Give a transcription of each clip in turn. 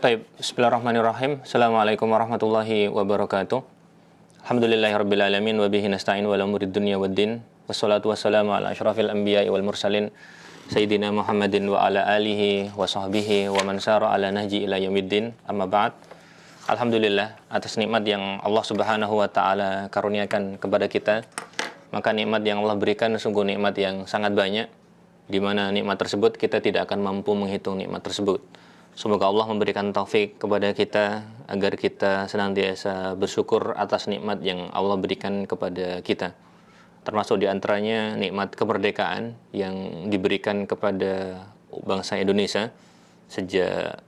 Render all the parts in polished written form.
Baik, bismillahirrahmanirrahim. Assalamualaikum warahmatullahi wabarakatuh. Alhamdulillahirabbil alamin wa bihi nasta'in wa la umurid dunya waddin. Wassalatu wassalamu ala asyrafil anbiya'i wal mursalin sayyidina Muhammadin wa ala alihi wa sahbihi wa man sara ala nahji ila yaumiddin. Amma ba'd. Alhamdulillah atas nikmat yang Allah Subhanahu wa taala karuniakan kepada kita. Maka nikmat yang Allah berikan sungguh nikmat yang sangat banyak, di mana nikmat tersebut kita tidak akan mampu menghitung nikmat tersebut. Semoga Allah memberikan taufik kepada kita agar kita senantiasa bersyukur atas nikmat yang Allah berikan kepada kita. Termasuk diantaranya nikmat kemerdekaan yang diberikan kepada bangsa Indonesia sejak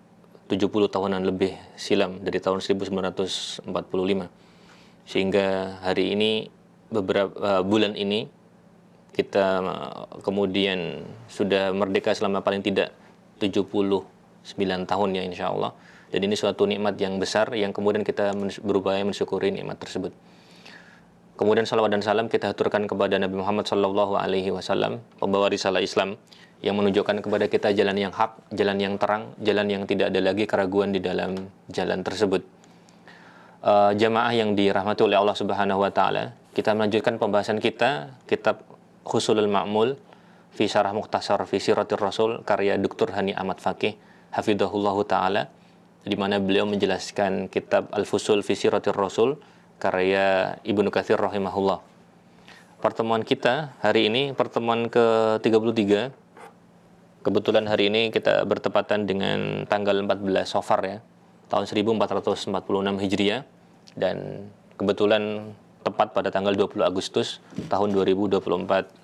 70 tahunan lebih silam, dari tahun 1945. Sehingga hari ini, beberapa bulan ini, kita kemudian sudah merdeka selama paling tidak 79 tahun ya insya Allah. Dan ini suatu nikmat yang besar yang kemudian kita berupaya mensyukuri nikmat tersebut. Kemudian salawat dan salam kita haturkan kepada Nabi Muhammad SAW, pembawa risalah Islam yang menunjukkan kepada kita jalan yang hak, jalan yang terang, jalan yang tidak ada lagi keraguan di dalam jalan tersebut. Jamaah yang dirahmati oleh Allah Subhanahu wa taala, kita melanjutkan pembahasan kita kitab Husulul Ma'mul fi Syarah Mukhtasar fi Siratir Rasul karya Dr. Hani Ahmad Fakih hafidhahullahu taala, di mana beliau menjelaskan kitab Al-Fusul fi Siratir Rasul karya Ibnu Katsir rahimahullah. Pertemuan kita hari ini pertemuan ke-33. Kebetulan hari ini kita bertepatan dengan tanggal 14 Safar ya, tahun 1446 Hijriah, dan kebetulan tepat pada tanggal 20 Agustus tahun 2024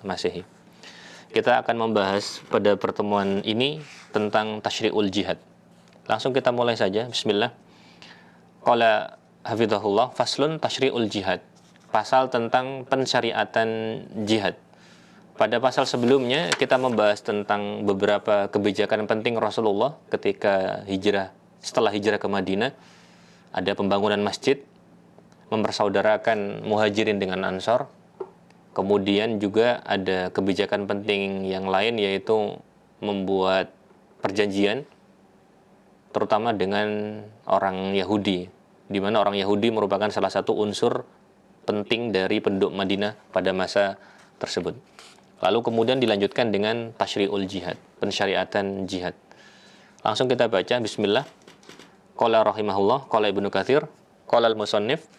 Masehi. Kita akan membahas pada pertemuan ini tentang tasyri'ul jihad. Langsung kita mulai saja. Bismillah. Qala hafizahullah, faslun tasyri'ul jihad. Pasal tentang pensyariatan jihad. Pada pasal sebelumnya kita membahas tentang beberapa kebijakan penting Rasulullah ketika hijrah, setelah hijrah ke Madinah. Ada pembangunan masjid, mempersaudarakan muhajirin dengan ansor. Kemudian juga ada kebijakan penting yang lain, yaitu membuat perjanjian terutama dengan orang Yahudi, di mana orang Yahudi merupakan salah satu unsur penting dari penduduk Madinah pada masa tersebut. Lalu kemudian dilanjutkan dengan tasyri'ul jihad, pensyariatan jihad. Langsung kita baca, bismillah. Qala rahimahullah, qala Ibnu Katsir, qala al-musannif,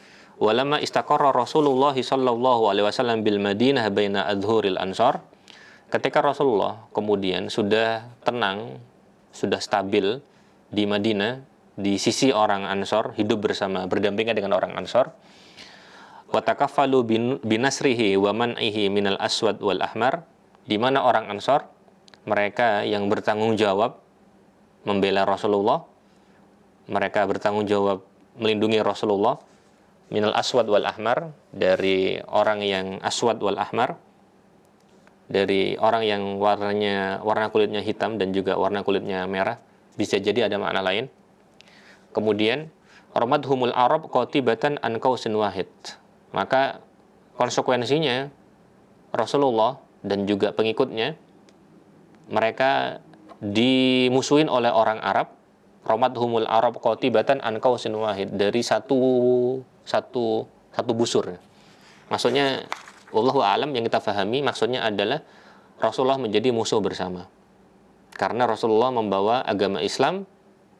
walamma istaqarra Rasulullah sallallahu alaihi wasallam bil Madinah baina adhuril ansar. Ketika Rasulullah kemudian sudah tenang, sudah stabil di Madinah, di sisi orang Ansor, hidup bersama, berdampingan dengan orang Ansor. Wa takaffalu binasrihi wa man'ihi minal aswad wal ahmar, di mana orang Ansor mereka yang bertanggung jawab membela Rasulullah, mereka bertanggung jawab melindungi Rasulullah minal aswad wal ahmar, dari orang yang aswad wal ahmar, dari orang yang warna kulitnya hitam dan juga warna kulitnya merah, bisa jadi ada makna lain. Kemudian ramadhumul arab qatibatan an qausin wahid, maka konsekuensinya Rasulullah dan juga pengikutnya mereka dimusuhin oleh orang Arab. Ramadhumul arab qatibatan an qausin wahid, dari satu busur. Maksudnya wallahu a'lam, yang kita fahami maksudnya adalah Rasulullah menjadi musuh bersama. Karena Rasulullah membawa agama Islam,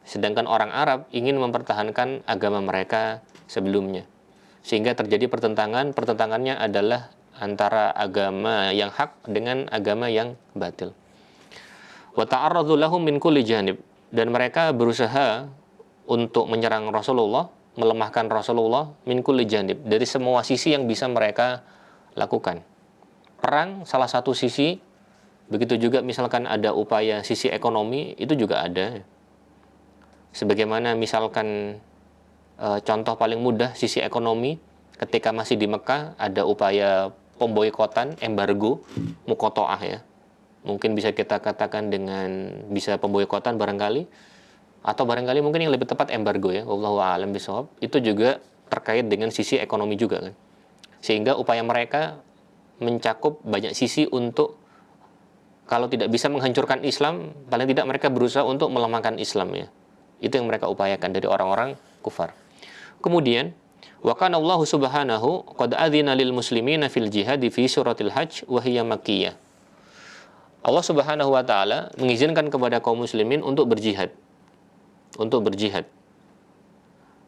sedangkan orang Arab ingin mempertahankan agama mereka sebelumnya. Sehingga terjadi pertentangan. Pertentangannya adalah antara agama yang hak dengan agama yang batil. Wa ta'arradhu lahum min kulli janib, dan mereka berusaha untuk menyerang Rasulullah, melemahkan Rasulullah min kulli janib, dari semua sisi yang bisa mereka lakukan. Perang salah satu sisi, begitu juga misalkan ada upaya sisi ekonomi, itu juga ada. Sebagaimana misalkan contoh paling mudah sisi ekonomi, ketika masih di Mekah ada upaya pemboikotan, embargo, muqotoah ya. Mungkin bisa kita katakan dengan bisa pemboikotan barangkali, atau barangkali mungkin yang lebih tepat embargo ya, wallahu a'lam bishawab. Itu juga terkait dengan sisi ekonomi juga kan. Sehingga upaya mereka mencakup banyak sisi untuk, kalau tidak bisa menghancurkan Islam, paling tidak mereka berusaha untuk melemahkan Islam ya. Itu yang mereka upayakan dari orang-orang kufar. Kemudian wa kana Allah subhanahu qad adzina lil muslimina fil jihad fi suratil hajj wa hiya makkiyah. Allah Subhanahu wa taala mengizinkan kepada kaum muslimin untuk berjihad. Untuk berjihad.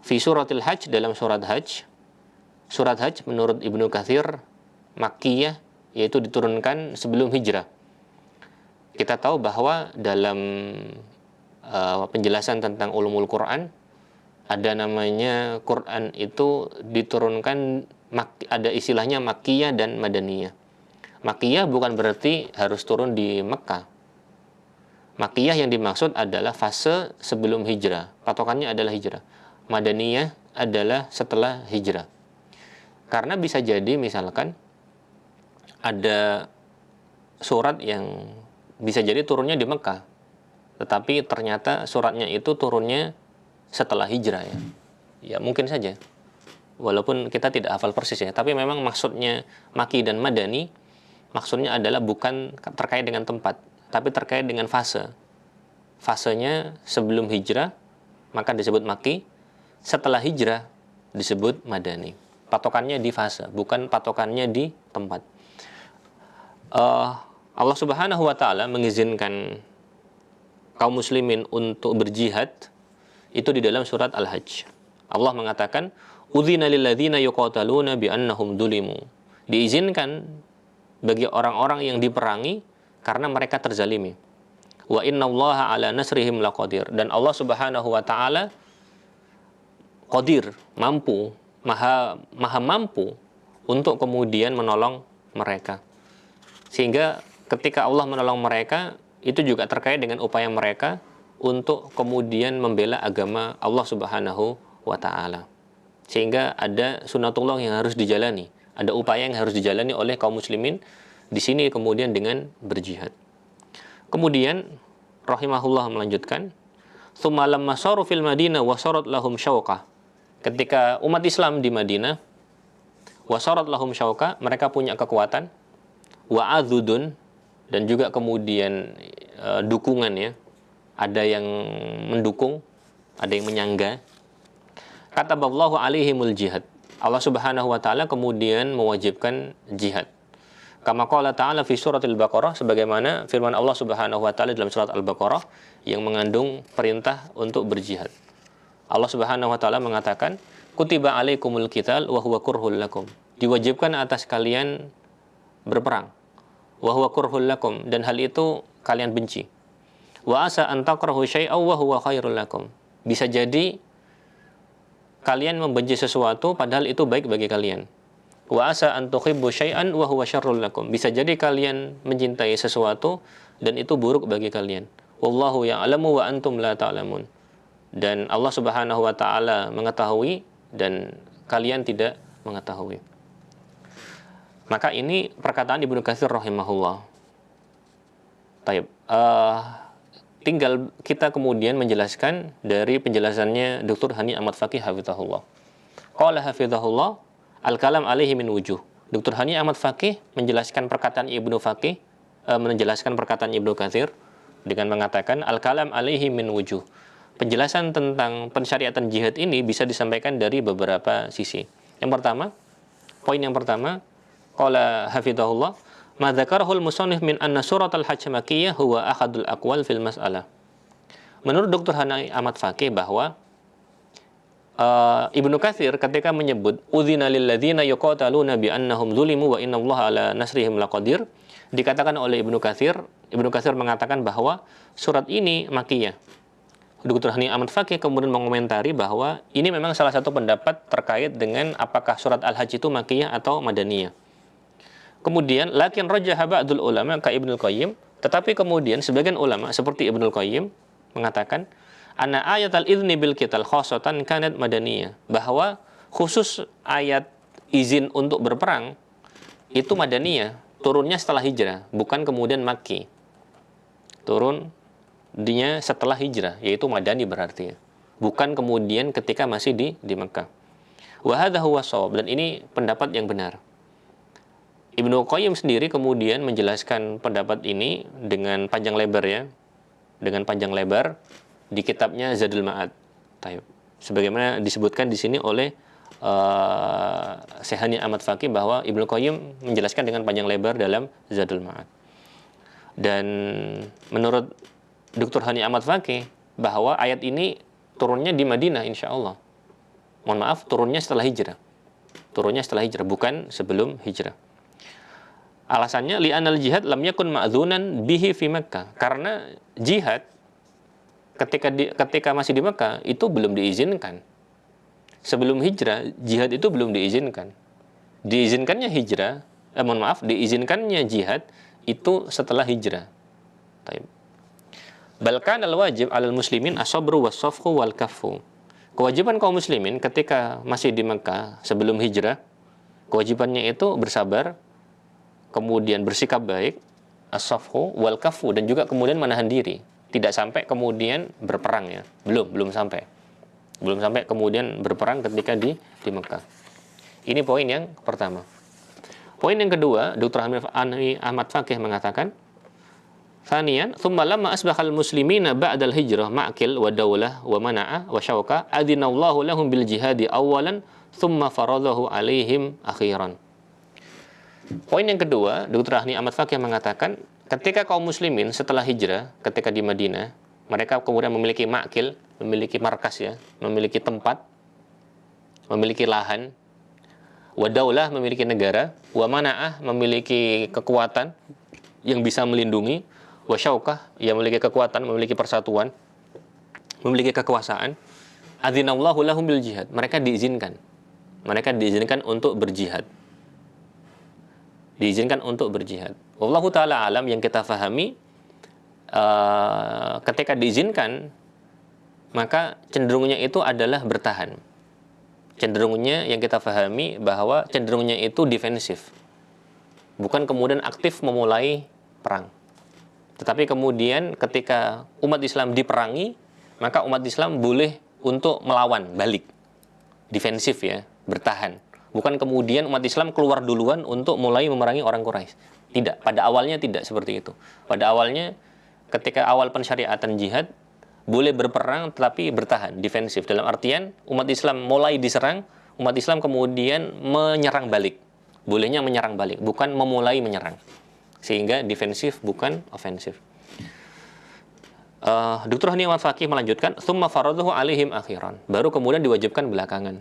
Fi suratil hajj, dalam surat hajj. Surat hajj menurut Ibnu Katsir makkiyah, yaitu diturunkan sebelum hijrah. Kita tahu bahwa dalam penjelasan tentang ulumul Quran, ada namanya Quran itu diturunkan, ada istilahnya makkiyah dan madaniyah. Makkiyah bukan berarti harus turun di Mekah. Makkiyah yang dimaksud adalah fase sebelum hijrah. Patokannya adalah hijrah. Madaniyah adalah setelah hijrah. Karena bisa jadi misalkan ada surat yang bisa jadi turunnya di Mekah, tetapi ternyata suratnya itu turunnya setelah hijrah ya. Ya mungkin saja. Walaupun kita tidak hafal persis ya, tapi memang maksudnya Makki dan Madani, maksudnya adalah bukan terkait dengan tempat, tapi terkait dengan fase. Fasenya sebelum hijrah, maka disebut Makki. Setelah hijrah, disebut Madani. Patokannya di fase, bukan patokannya di tempat. Allah Subhanahu wa taala mengizinkan kaum muslimin untuk berjihad itu di dalam surat Al-Hajj. Allah mengatakan, "Udzina lil ladzina yuqataluna bi annahum dzulimu." Diizinkan bagi orang-orang yang diperangi karena mereka terzalimi. Wa innallaha ala nasrihim laqadir. Dan Allah Subhanahu wa taala qadir, mampu, maha mampu untuk kemudian menolong mereka. Sehingga ketika Allah menolong mereka, itu juga terkait dengan upaya mereka untuk kemudian membela agama Allah Subhanahu wa taala. Sehingga ada sunatullah yang harus dijalani, ada upaya yang harus dijalani oleh kaum muslimin di sini kemudian dengan berjihad. Kemudian rahimahullah melanjutkan, "Tsumma lamma saru fil Madinah wa sarat lahum syauqah." Ketika umat Islam di Madinah, wa sarat lahum syauqah, mereka punya kekuatan, wa azudun, dan juga kemudian dukungan ya. Ada yang mendukung, ada yang menyangga. Kataballahu alaihimul jihad. Allah Subhanahu wa taala kemudian mewajibkan jihad. Kama qala ta'ala fi suratil Baqarah, sebagaimana firman Allah Subhanahu wa taala dalam surat Al-Baqarah yang mengandung perintah untuk berjihad. Allah Subhanahu wa taala mengatakan, "Kutiba alaikumul qital wa huwa kurhul lakum." Diwajibkan atas kalian berperang. Wa huwa kurhul lakum, dan hal itu kalian benci. Wa asa an takrahu syai'aw wa huwa khairul lakum. Bisa jadi kalian membenci sesuatu padahal itu baik bagi kalian. Wa asa an tuhibbu syai'an wa huwa syarrul lakum. Bisa jadi kalian mencintai sesuatu dan itu buruk bagi kalian. Wallahu ya'lamu wa antum la ta'lamun. Dan Allah Subhanahu wa taala mengetahui dan kalian tidak mengetahui. Maka ini perkataan Ibnu Katsir rahimahullah. Taib. Tinggal kita kemudian menjelaskan dari penjelasannya Dr. Hani Ahmad Fakih hafizahullah. Qala hafizahullah, al-kalam alaihi min wujuh. Dr. Hani Ahmad Fakih menjelaskan perkataan Ibnu Fakih, menjelaskan perkataan Ibnu Katsir dengan mengatakan al-kalam alaihi min wujuh. Penjelasan tentang pensyariatan jihad ini bisa disampaikan dari beberapa sisi. Yang pertama, poin yang pertama, qala hafizahullah, ma dzakarahul musannif min anna suratal hajj makkiyah huwa ahadul aqwal fil mas'alah. Menurut Dr. Hani Ahmad Fakih bahwa Ibnu Katsir ketika menyebut udzina lil ladzina yuqataluna bi annahum zulimu wa innallaha ala nasrihim laqadir, dikatakan oleh Ibnu Katsir mengatakan bahwa surat ini makkiyah. Dr. Hani Ahmad Fakih kemudian mengomentari bahwa ini memang salah satu pendapat terkait dengan apakah surat Al-Hajj itu makkiyah atau madaniyah. Kemudian, lakin rajjaha ba'dul ulama ka Ibnul Qayyim, tetapi kemudian sebagian ulama seperti Ibnul Qayyim mengatakan anna ayatal idzni bil qital khassatan kanat madaniyah, bahwa khusus ayat izin untuk berperang itu madaniyah, turunnya setelah hijrah, bukan kemudian makki. Turun dia setelah hijrah, yaitu madani berarti ya. Bukan kemudian ketika masih di Mekah. Wa hadza huwa shawab, dan ini pendapat yang benar. Ibnu Qayyim sendiri kemudian menjelaskan pendapat ini dengan panjang lebar ya. Dengan panjang lebar di kitabnya Zadul Ma'ad. Taib. Sebagaimana disebutkan di sini oleh Syekh Hani Ahmad Faqih bahwa Ibnu Qayyim menjelaskan dengan panjang lebar dalam Zadul Ma'ad. Dan menurut Dr. Hani Ahmad Faqih bahwa ayat ini turunnya di Madinah insya Allah. Mohon maaf, turunnya setelah hijrah. Turunnya setelah hijrah, bukan sebelum hijrah. Alasannya li'anal jihad lam yakun ma'dzunan bihi fi Makkah. Karena jihad ketika masih di Makkah itu belum diizinkan. Sebelum hijrah, jihad itu belum diizinkan. Diizinkannya hijrah, diizinkannya jihad itu setelah hijrah. Taib. Balkan al-wajib alal muslimin as-sabru was-safhu wal kaffu. Kewajiban kaum muslimin ketika masih di Makkah sebelum hijrah, kewajibannya itu bersabar, kemudian bersikap baik, as-safhu wal kaffu, dan juga kemudian menahan diri. Tidak sampai kemudian berperang ya. Belum sampai. Belum sampai kemudian berperang ketika di Makkah. Ini poin yang pertama. Poin yang kedua, Dr. Hani Ahmad Faqih mengatakan, Thaniyan, thumma lamma asbahal muslimina ba'dal hijrah ma'kil wa daulah wa mana'a wa syauka adinallahu lahum bil jihadi awalan thumma faradahu alaihim akhiran. Poin yang kedua, Dr. Hani Ahmad Faqih mengatakan, ketika kaum muslimin setelah hijrah, ketika di Madinah, mereka kemudian memiliki ma'kil, memiliki markas ya, memiliki tempat, memiliki lahan, wa daulah memiliki negara, wa mana'ah memiliki kekuatan yang bisa melindungi, wa syaukah yang memiliki kekuatan, memiliki persatuan, memiliki kekuasaan, adzinallahu lahum bil jihad. Mereka diizinkan untuk berjihad. Diizinkan untuk berjihad. Wallahu ta'ala alam, yang kita fahami ketika diizinkan maka cenderungnya itu adalah bertahan. Cenderungnya yang kita fahami bahwa cenderungnya itu defensif. Bukan kemudian aktif memulai perang. Tetapi kemudian ketika umat Islam diperangi, maka umat Islam boleh untuk melawan balik. Defensif ya, bertahan. Bukan kemudian umat Islam keluar duluan untuk mulai memerangi orang Quraisy. Tidak, pada awalnya tidak seperti itu. Pada awalnya ketika awal pensyariatan jihad, boleh berperang tetapi bertahan, defensif. Dalam artian umat Islam mulai diserang, umat Islam kemudian menyerang balik. Bolehnya menyerang balik, bukan memulai menyerang. Sehingga defensif bukan ofensif. Dr. Hani Ahmad Faqih melanjutkan, "Tsumma faradahu alaihim akhiran." Baru kemudian diwajibkan belakangan.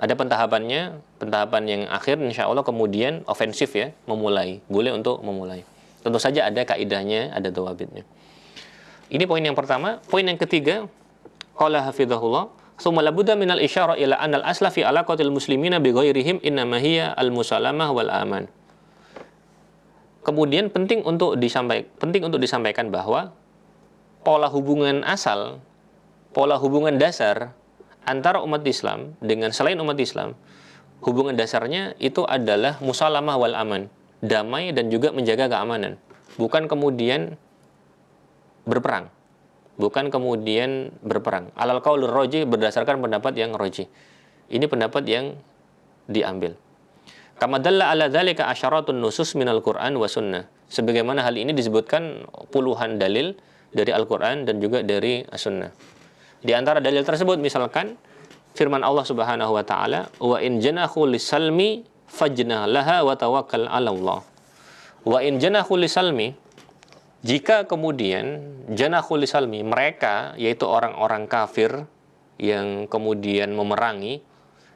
Ada pentahapan yang akhir insya Allah kemudian ofensif ya, memulai. Boleh untuk memulai. Tentu saja ada kaidahnya, ada dawabitnya. Ini poin yang pertama. Poin yang ketiga, qala hafizahullah, "Tsumma labudda minal isyara ila anal asla fi alaqatil muslimina bi ghairihim innama hiya al-musalamah wal aman." Kemudian penting untuk disampaikan bahwa pola hubungan asal, pola hubungan dasar antara umat Islam dengan selain umat Islam, hubungan dasarnya itu adalah musalamah wal aman, damai dan juga menjaga keamanan. Bukan kemudian berperang. Alal qaulur roji, berdasarkan pendapat yang roji. Ini pendapat yang diambil. Kama dalla ala dzalika asyaratun nusus minal Qur'an wa sunnah. Sebagaimana hal ini disebutkan puluhan dalil dari Al-Qur'an dan juga dari As-Sunnah. Di antara dalil tersebut misalkan firman Allah Subhanahu wa taala, "Wa in janahu lisalmi fajnah laha wa tawakkal 'ala Allah." Wa in janahu lisalmi, jika kemudian janahu lisalmi, mereka yaitu orang-orang kafir yang kemudian memerangi,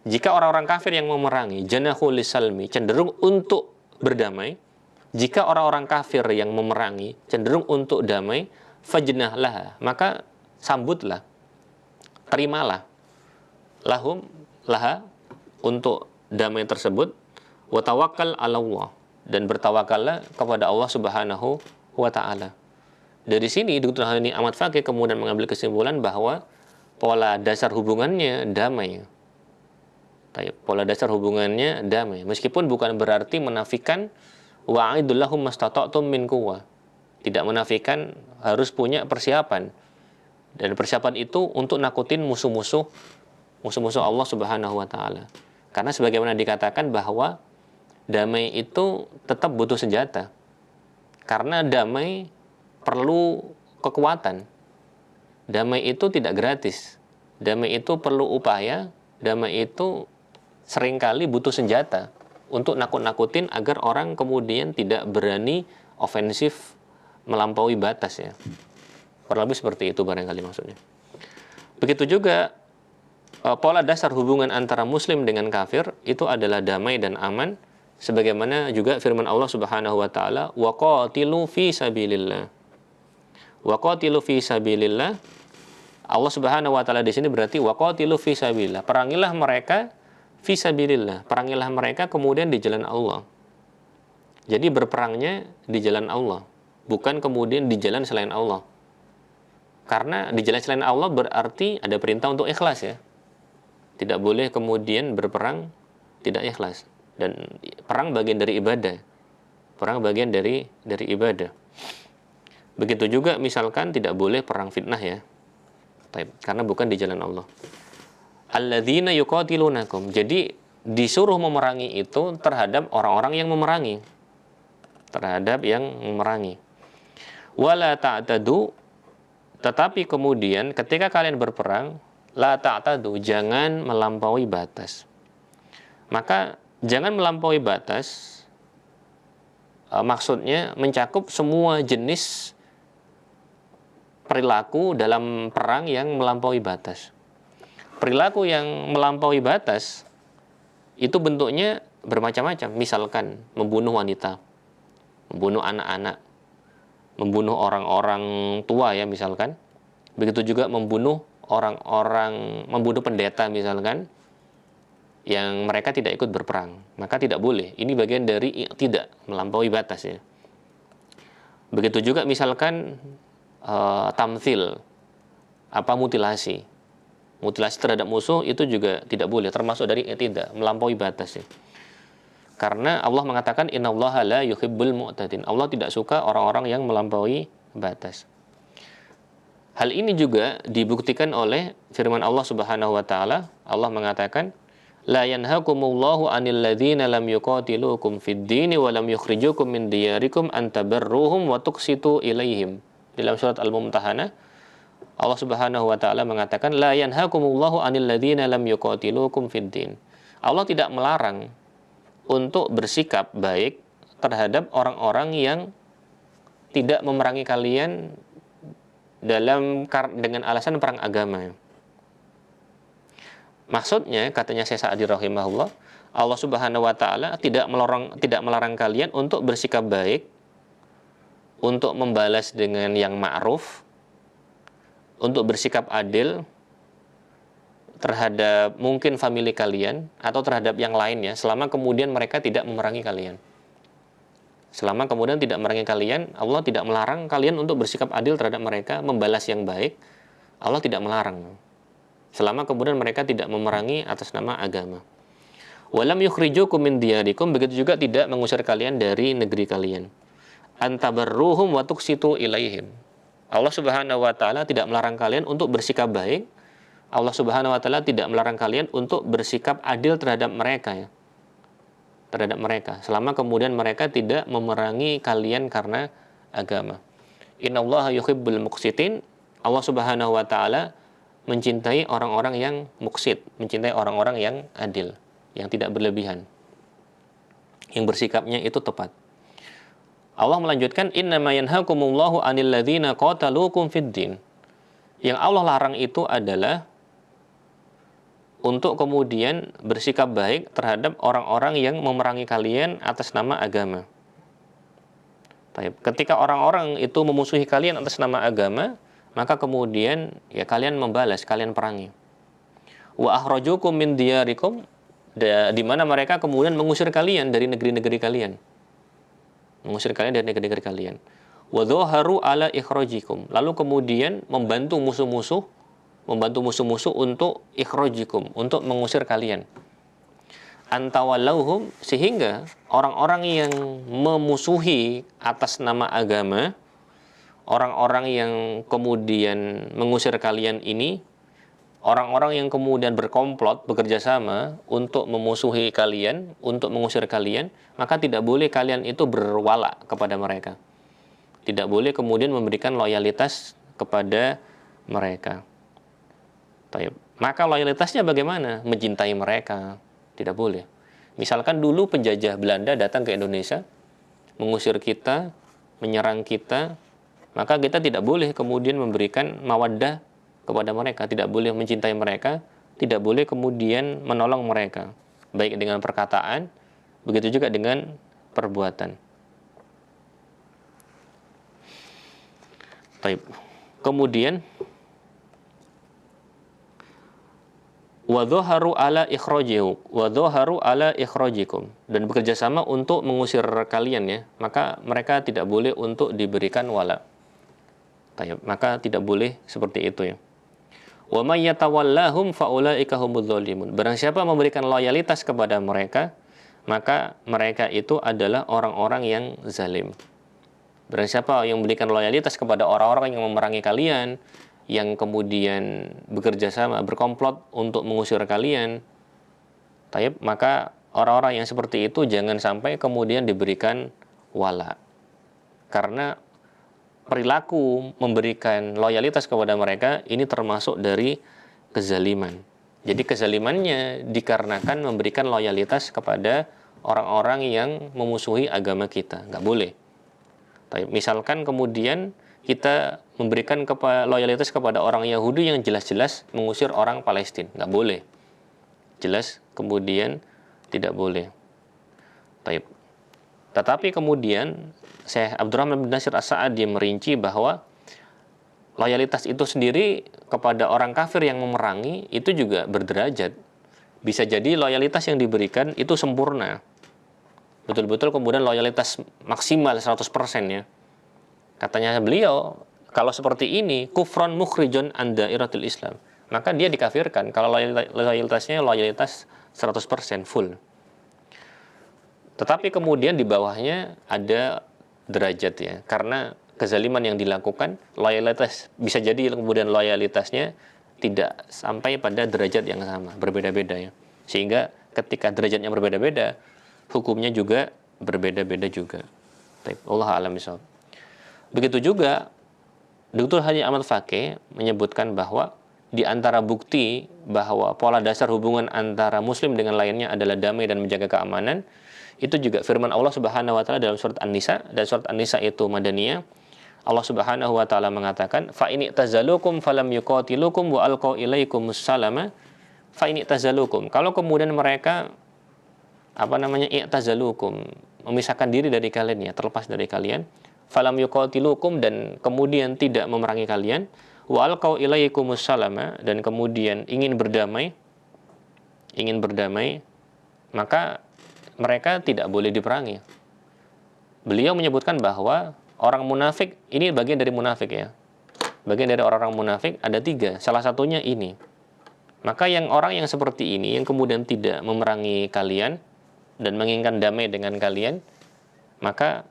jika orang-orang kafir yang memerangi, janahu lisalmi, cenderung untuk berdamai, jika orang-orang kafir yang memerangi cenderung untuk damai, fajnah laha, maka sambutlah, terimalah laha untuk damai tersebut, wa tawakkal 'ala Allah, dan bertawakallah kepada Allah Subhanahu wa ta'ala. Dari sini Dr. Hani Ahmad Faqih kemudian mengambil kesimpulan bahwa pola dasar hubungannya damai. Pola dasar hubungannya damai, meskipun bukan berarti menafikan wa'idul lahum mastata'tum min quwwah. Tidak menafikan harus punya persiapan. Dan persiapan itu untuk nakutin musuh-musuh Allah Subhanahu wa taala. Karena sebagaimana dikatakan bahwa damai itu tetap butuh senjata. Karena damai perlu kekuatan. damai itu tidak gratis. Damai itu perlu upaya, damai itu seringkali butuh senjata untuk nakut-nakutin agar orang kemudian tidak berani ofensif melampaui batas ya. Kurang lebih seperti itu barangkali maksudnya. Begitu juga pola dasar hubungan antara muslim dengan kafir itu adalah damai dan aman, sebagaimana juga firman Allah Subhanahu wa taala, wa qatilu fi sabilillah. Wa qatilu fi sabilillah. Allah Subhanahu wa taala di sini berarti wa qatilu fi sabilillah. Perangilah mereka fi sabilillah. Perangilah mereka kemudian di jalan Allah. Jadi berperangnya di jalan Allah, bukan kemudian di jalan selain Allah. Karena di jalan selain Allah berarti ada perintah untuk ikhlas ya. Tidak boleh kemudian berperang tidak ikhlas. Dan perang bagian dari ibadah. Perang bagian dari ibadah. Begitu juga misalkan tidak boleh perang fitnah ya. Karena bukan di jalan Allah. Alladzina yuqatilunakum. Jadi disuruh memerangi itu terhadap orang-orang yang memerangi. Terhadap yang memerangi. Wala ta'tadu. Tetapi kemudian ketika kalian berperang, la ta'tadu, jangan melampaui batas. Maka jangan melampaui batas maksudnya mencakup semua jenis perilaku dalam perang yang melampaui batas. Perilaku yang melampaui batas itu bentuknya bermacam-macam. Misalkan membunuh wanita, membunuh anak-anak, membunuh orang-orang tua ya misalkan. Begitu juga membunuh orang-orang, membunuh pendeta misalkan, yang mereka tidak ikut berperang. Maka tidak boleh. Ini bagian dari tidak melampaui batas ya. Begitu juga misalkan tamthil, mutilasi. Mutilasi terhadap musuh itu juga tidak boleh, termasuk dari tidak melampaui batas ya. Karena Allah mengatakan innallaha la yuhibbul mu'tadin. Allah tidak suka orang-orang yang melampaui batas. Hal ini juga dibuktikan oleh firman Allah Subhanahu wa taala. Allah mengatakan la yanhakumullahu 'anil ladzina lam yuqatilukum fid dini wa lam yukhrijukum min diyarikum an tabarruhum wa tuqsitu ilaihim. Dalam surat Al-Mumtahanah Allah Subhanahu wa taala mengatakan la yanhakumullahu 'anil ladzina lam yuqatilukum fid din. Allah tidak melarang untuk bersikap baik terhadap orang-orang yang tidak memerangi kalian dengan alasan perang agama. Maksudnya, katanya Syekh Sa'di rahimahullah, Allah Subhanahu wa taala tidak melarang kalian untuk bersikap baik, untuk membalas dengan yang ma'ruf, untuk bersikap adil terhadap mungkin famili kalian atau terhadap yang lainnya selama kemudian mereka tidak memerangi kalian. Selama kemudian tidak memerangi kalian, Allah tidak melarang kalian untuk bersikap adil terhadap mereka, membalas yang baik. Allah tidak melarang. Selama kemudian mereka tidak memerangi atas nama agama. Walam yukhrijukum min diyarikum, begitu juga tidak mengusir kalian dari negeri kalian. Antabarruhum wa tuqsitu ilaihim. Allah Subhanahu wa taala tidak melarang kalian untuk bersikap baik. Allah Subhanahu wa taala tidak melarang kalian untuk bersikap adil terhadap mereka ya. Terhadap mereka selama kemudian mereka tidak memerangi kalian karena agama. Innallaha yuhibbul muqsitin. Allah Subhanahu wa taala mencintai orang-orang yang muqsit, mencintai orang-orang yang adil, yang tidak berlebihan, yang bersikapnya itu tepat. Allah melanjutkan innama yanhakumullahu 'anil ladzina qataluukum fid din. Yang Allah larang itu adalah untuk kemudian bersikap baik terhadap orang-orang yang memerangi kalian atas nama agama. Ketika orang-orang itu memusuhi kalian atas nama agama, maka kemudian ya kalian membalas, kalian perangi. Wa akhrajukum min diyarikum, di mana mereka kemudian mengusir kalian dari negeri-negeri kalian. Mengusir kalian dari negeri-negeri kalian. Wa dhaharu ala ikhrajikum, lalu kemudian membantu musuh-musuh untuk ikhrajikum, untuk mengusir kalian. Antawallauhum, sehingga orang-orang yang memusuhi atas nama agama, orang-orang yang kemudian mengusir kalian ini, orang-orang yang kemudian berkomplot, bekerja sama untuk memusuhi kalian, untuk mengusir kalian, maka tidak boleh kalian itu berwala kepada mereka. Tidak boleh kemudian memberikan loyalitas kepada mereka. Taib. Maka loyalitasnya bagaimana? Mencintai mereka. Tidak boleh. Misalkan dulu penjajah Belanda datang ke Indonesia, mengusir kita, menyerang kita, maka kita tidak boleh kemudian memberikan mawaddah kepada mereka, tidak boleh mencintai mereka, tidak boleh kemudian menolong mereka, baik dengan perkataan, begitu juga dengan perbuatan. Taib. Kemudian wadzoharu ala ikhrajikum, dan bekerja sama untuk mengusir kalian ya, maka mereka tidak boleh untuk diberikan wala. Taib. Maka tidak boleh seperti itu ya. Wa may yatawallahum faulaika humudz zalimun. Barang siapa memberikan loyalitas kepada mereka, maka mereka itu adalah orang-orang yang zalim. Barang siapa yang memberikan loyalitas kepada orang-orang yang memerangi kalian, yang kemudian bekerja sama, berkomplot untuk mengusir kalian, taib, maka orang-orang yang seperti itu jangan sampai kemudian diberikan wala. Karena perilaku memberikan loyalitas kepada mereka ini termasuk dari kezaliman. Jadi kezalimannya dikarenakan memberikan loyalitas kepada orang-orang yang memusuhi agama kita. Nggak boleh. Misalkan kemudian kita memberikan loyalitas kepada orang Yahudi yang jelas-jelas mengusir orang Palestina. Nggak boleh. Jelas kemudian tidak boleh. Tetapi kemudian Syekh Abdurrahman bin Nasir As-Sa'di merinci bahwa loyalitas itu sendiri kepada orang kafir yang memerangi itu juga berderajat. Bisa jadi loyalitas yang diberikan itu sempurna. Betul-betul kemudian loyalitas maksimal 100% ya. Katanya beliau, kalau seperti ini, kufron mukhrijun an dairatil Islam. Maka dia dikafirkan kalau loyalitasnya loyalitas 100% full. Tetapi kemudian di bawahnya ada derajat ya. Karena kezaliman yang dilakukan, loyalitas bisa jadi kemudian loyalitasnya tidak sampai pada derajat yang sama, berbeda-beda ya. Sehingga ketika derajatnya berbeda-beda, hukumnya juga berbeda-beda juga. Allah a'lam bishawab. Begitu juga Dr. Haji Ahmad Fakih menyebutkan bahwa di antara bukti bahwa pola dasar hubungan antara muslim dengan lainnya adalah damai dan menjaga keamanan, itu juga firman Allah Subhanahu wa taala dalam surat An-Nisa, dan surat An-Nisa itu Madaniyah. Allah Subhanahu wa taala mengatakan, fa in tazalukum falam yuqatilukum wa alqau ilaikumus salama fa in tazalukum. Kalau kemudian mereka i'tazalukum, memisahkan diri dari kalian ya, terlepas dari kalian, falam yuqatilukum, dan kemudian tidak memerangi kalian, wa alqau ilaikumus salama, dan kemudian ingin berdamai, maka mereka tidak boleh diperangi. Beliau menyebutkan bahwa orang munafik, ini bagian dari munafik ya. Bagian dari orang-orang munafik ada 3, salah satunya ini. Maka orang yang seperti ini, yang kemudian tidak memerangi kalian dan menginginkan damai dengan kalian, maka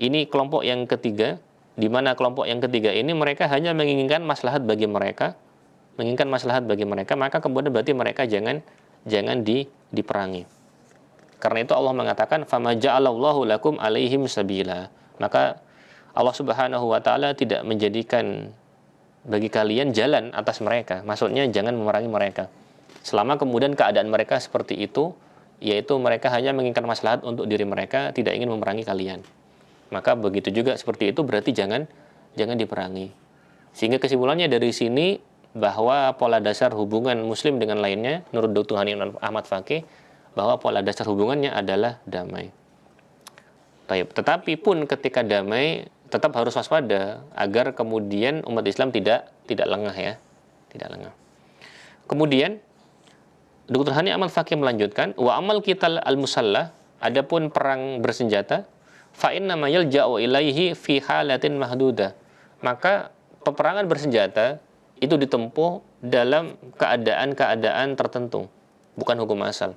ini kelompok yang ketiga, di mana kelompok yang ketiga ini mereka hanya menginginkan maslahat bagi mereka, maka kemudian berarti mereka jangan diperangi. Karena itu Allah mengatakan, fama ja'alallahu lakum alaihim sabila. Maka Allah Subhanahu wa taala tidak menjadikan bagi kalian jalan atas mereka. Maksudnya jangan memerangi mereka. Selama kemudian keadaan mereka seperti itu, yaitu mereka hanya menginginkan maslahat untuk diri mereka, tidak ingin memerangi kalian. Maka begitu juga seperti itu, berarti jangan diperangi. Sehingga kesimpulannya dari sini bahwa pola dasar hubungan muslim dengan lainnya, menurut Dr. Haji Ahmad Fakih, bahwa pola dasar hubungannya adalah damai. Tetapi pun ketika damai, tetap harus waspada agar kemudian umat Islam tidak lengah ya, tidak lengah. Kemudian Dr. Hani Ahmad Fakih melanjutkan, wa amal qital al-musallah, adapun perang bersenjata, fa inna ma yalja'u ilaihi fi halatin mahdudah. Maka peperangan bersenjata itu ditempuh dalam keadaan-keadaan tertentu, bukan hukum asal.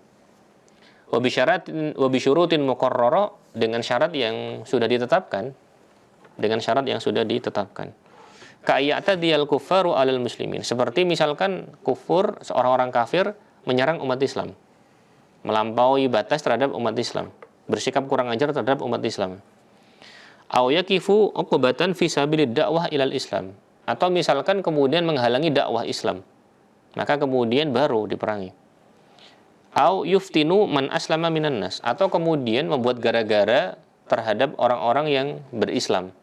Wa bisyurutin muqarrara, dengan syarat yang sudah ditetapkan, Ka'iyatadiyal kuffaru alal muslimin, seperti misalkan kufur, orang-orang kafir menyerang umat Islam, melampaui batas terhadap umat Islam, bersikap kurang ajar terhadap umat Islam. Aw yakifu uqbatan fi sabilid dakwah ilal Islam, Atau misalkan kemudian menghalangi dakwah Islam, maka kemudian baru diperangi. Au yuftinu man aslama minan nas, atau kemudian membuat gara-gara terhadap orang-orang yang berislam.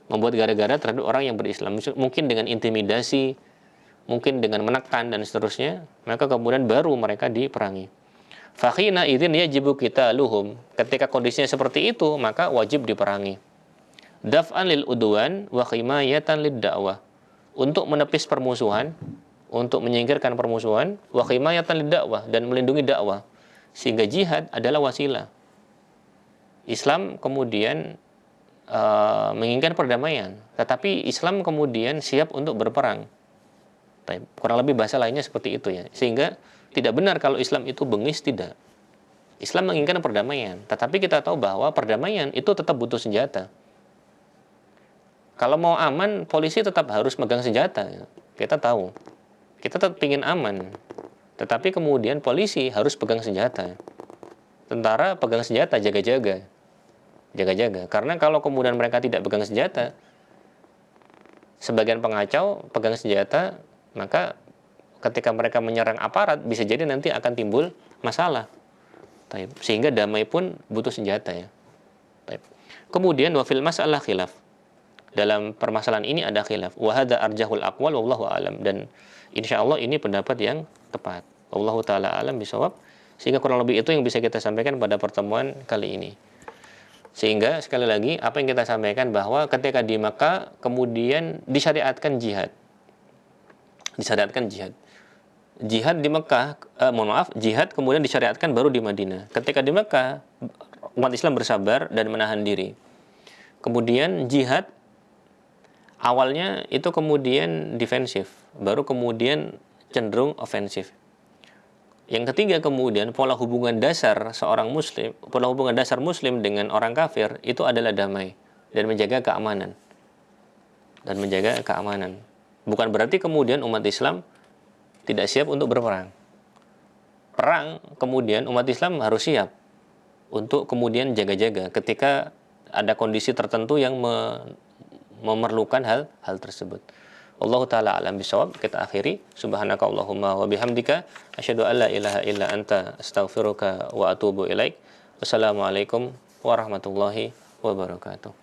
Membuat gara-gara terhadap orang yang berislam, mungkin dengan intimidasi, mungkin dengan menekan dan seterusnya, maka kemudian baru mereka diperangi. Fakhina idzin yajibu qitaluhum, ketika kondisinya seperti itu maka wajib diperangi. Daf'an lil udwan wa himayatan lid dakwah, untuk menepis permusuhan, untuk menyingkirkan permusuhan, wa himayatan lid dakwah, dan melindungi dakwah. Sehingga jihad adalah wasilah. Islam kemudian menginginkan perdamaian, tetapi Islam kemudian siap untuk berperang. Kurang lebih bahasa lainnya seperti itu ya. Sehingga tidak benar kalau Islam itu bengis, tidak. Islam menginginkan perdamaian, tetapi kita tahu bahwa perdamaian itu tetap butuh senjata. Kalau mau aman, polisi tetap harus megang senjata. Kita tahu. Kita tetap ingin aman, tetapi kemudian polisi harus pegang senjata. Tentara pegang senjata, jaga-jaga. Jaga-jaga. Karena kalau kemudian mereka tidak pegang senjata, sebagian pengacau pegang senjata, maka ketika mereka menyerang aparat, bisa jadi nanti akan timbul masalah. Sehingga damai pun butuh senjata ya. Kemudian wa fil mas'alah khilaf. Dalam permasalahan ini ada khilaf. Wa hadza arjahul aqwal wallahu alam, dan insyaallah ini pendapat yang tepat. Wallahu taala alam bisawab. Sehingga kurang lebih itu yang bisa kita sampaikan pada pertemuan kali ini. Sehingga sekali lagi apa yang kita sampaikan bahwa ketika di Makkah kemudian disyariatkan jihad. Disyariatkan jihad. Jihad di Mekah, jihad kemudian disyariatkan baru di Madinah. Ketika di Mekah, umat Islam bersabar dan menahan diri. Kemudian jihad awalnya itu kemudian defensif, baru kemudian cenderung ofensif. Yang ketiga kemudian pola hubungan dasar seorang muslim, pola hubungan dasar muslim dengan orang kafir itu adalah damai dan menjaga keamanan. Dan menjaga keamanan. Bukan berarti kemudian umat Islam tidak siap untuk berperang. Perang kemudian umat Islam harus siap untuk kemudian jaga-jaga ketika ada kondisi tertentu yang memerlukan hal tersebut. Wallahu taala alam bisawab. Kita akhiri. Subhanaka Allahumma wa bihamdika asyhadu an la ilaha illa anta astaghfiruka wa atubu ilaik. Wassalamualaikum warahmatullahi wabarakatuh.